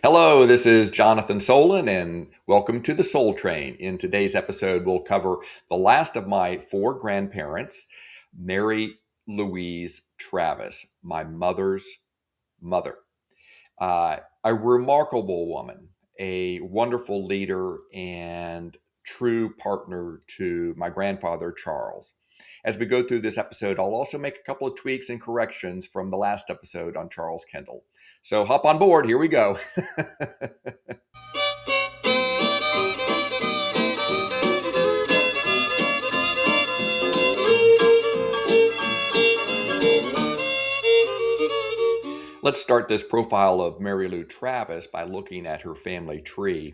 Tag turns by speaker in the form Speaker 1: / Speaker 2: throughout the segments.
Speaker 1: Hello, this is Jonathan Solon, and welcome to the Soul Train. In today's episode, we'll cover the last of my four grandparents, Mary Louise Travis, my mother's mother. A remarkable woman, a wonderful leader, and true partner to my grandfather, Charles. As we go through this episode, I'll also make a couple of tweaks and corrections from the last episode on Charles Kendall. So hop on board. Here we go. Let's start this profile of Mary Lou Travis by looking at her family tree.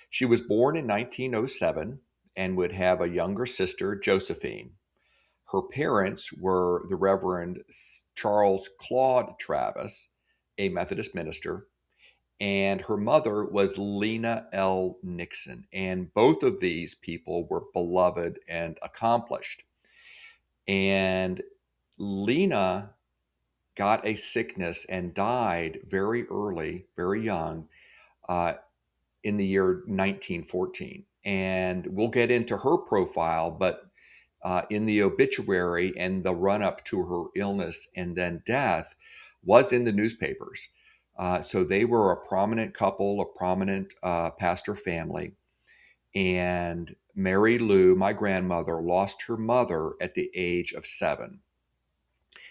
Speaker 1: She was born in 1907 and would have a younger sister, Josephine. Her parents were the Reverend Charles Claude Travis, a Methodist minister, and her mother was Lena L. Nixon. And both of these people were beloved and accomplished. And Lena got a sickness and died very early, very young, uh, in the year 1914. And we'll get into her profile, but in the obituary and the run up to her illness and then death was in the newspapers. So they were a prominent couple, a prominent pastor family. And Mary Lou, my grandmother, lost her mother at the age of 7.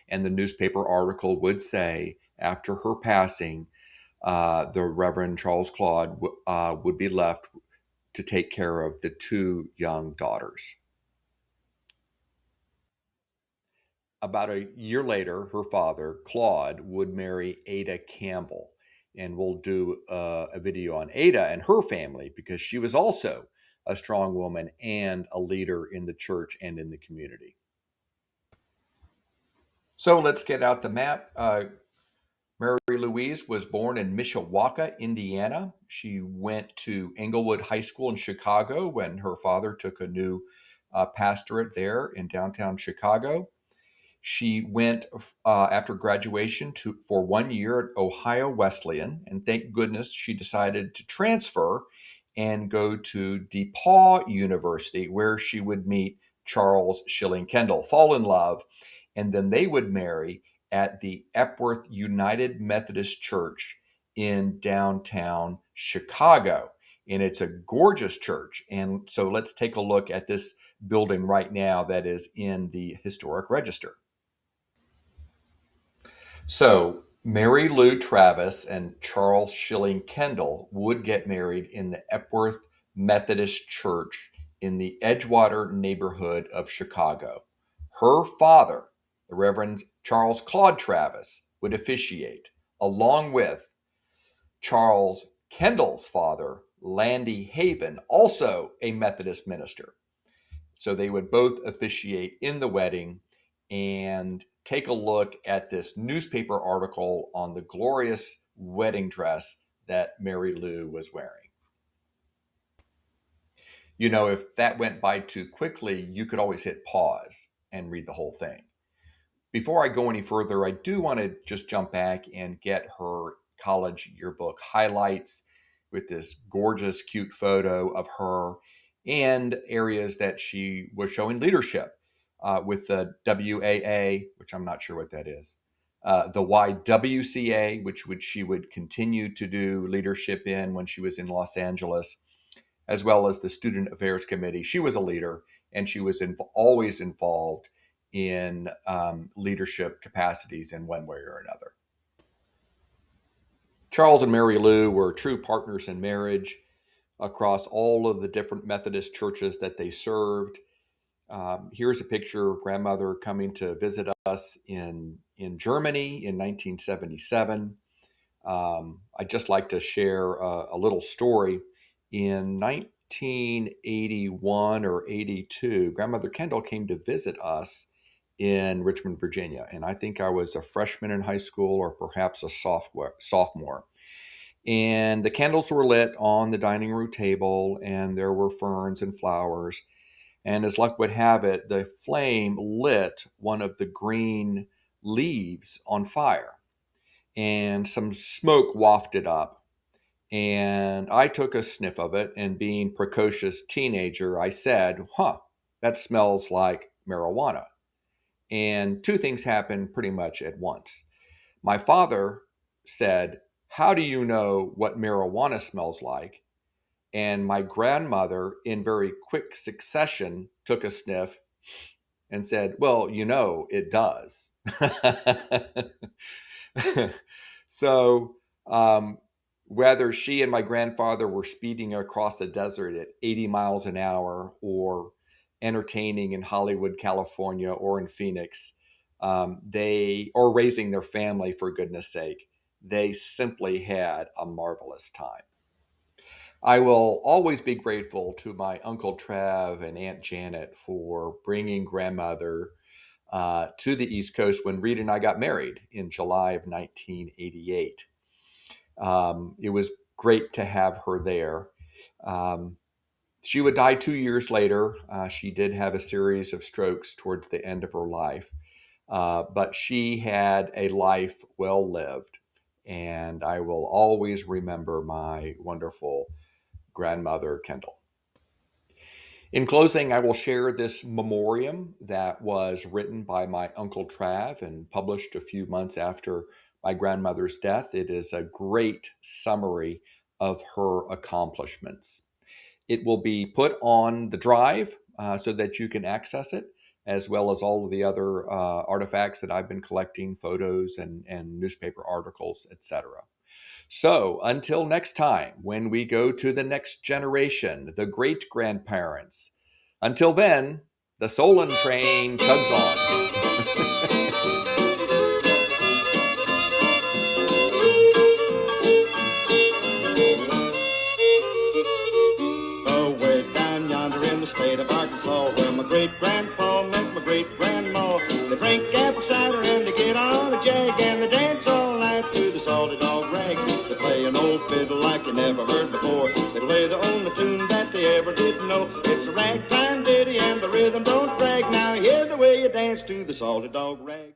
Speaker 1: And the newspaper article would say, after her passing, the Reverend Charles Claude would be left to take care of the two young daughters. About a year later, her father, Claude, would marry Ada Campbell. And we'll do a video on Ada and her family because she was also a strong woman and a leader in the church and in the community. So let's get out the map. Mary Louise was born in Mishawaka, Indiana. She went to Englewood High School in Chicago when her father took a new pastorate there in downtown Chicago. She went after graduation for 1 year at Ohio Wesleyan, and thank goodness she decided to transfer and go to DePauw University, where she would meet Charles Schilling Kendall, fall in love, and then they would marry at the Epworth United Methodist Church in downtown Chicago. And it's a gorgeous church. And so let's take a look at this building right now that is in the historic register. So Mary Lou Travis and Charles Schilling Kendall would get married in the Epworth Methodist Church in the Edgewater neighborhood of Chicago. Her father, the Reverend Charles Claude Travis, would officiate, along with Charles Kendall's father, Landy Haven, also a Methodist minister. So they would both officiate in the wedding and take a look at this newspaper article on the glorious wedding dress that Mary Lou was wearing. You know, if that went by too quickly, you could always hit pause and read the whole thing. Before I go any further, I do want to just jump back and get her college yearbook highlights with this gorgeous, cute photo of her and areas that she was showing leadership with the WAA, which I'm not sure what that is, the YWCA, which she would continue to do leadership in when she was in Los Angeles, as well as the Student Affairs Committee. She was a leader, and she was always involved in leadership capacities in one way or another. Charles and Mary Lou were true partners in marriage across all of the different Methodist churches that they served. Here's a picture of grandmother coming to visit us in Germany in 1977. I'd just like to share a little story. In 1981 or 82, Grandmother Kendall came to visit us in Richmond, Virginia. And I think I was a freshman in high school or perhaps a sophomore. And the candles were lit on the dining room table, and there were ferns and flowers. And as luck would have it, the flame lit one of the green leaves on fire, and some smoke wafted up. And I took a sniff of it, and being precocious teenager, I said, that smells like marijuana. And two things happened pretty much at once. My father said, how do you know what marijuana smells like? And my grandmother, in very quick succession, took a sniff and said, well, it does. So, whether she and my grandfather were speeding across the desert at 80 miles an hour or entertaining in Hollywood, California, or in Phoenix, or raising their family, for goodness sake, they simply had a marvelous time. I will always be grateful to my Uncle Trav and Aunt Janet for bringing grandmother to the East Coast when Rita and I got married in July of 1988. It was great to have her there. She would die 2 years later. She did have a series of strokes towards the end of her life, but she had a life well lived, and I will always remember my wonderful grandmother, Kendall. In closing, I will share this memoriam that was written by my Uncle Trav and published a few months after my grandmother's death. It is a great summary of her accomplishments. It will be put on the drive so that you can access it, as well as all of the other artifacts that I've been collecting, photos and newspaper articles, etc. So until next time, when we go to the next generation, the great-grandparents, until then, the SoulTrain tugs on.
Speaker 2: Way down yonder in the state of Arkansas, where my great-grandpa met my great-grandma. They drink apple cider and they get on a jag, and they dance all night to the salty dog rag. They play an old fiddle like you never heard before. They play the only tune that they ever did know. It's a ragtime ditty and the rhythm don't drag. Now here's the way you dance to the salty dog rag.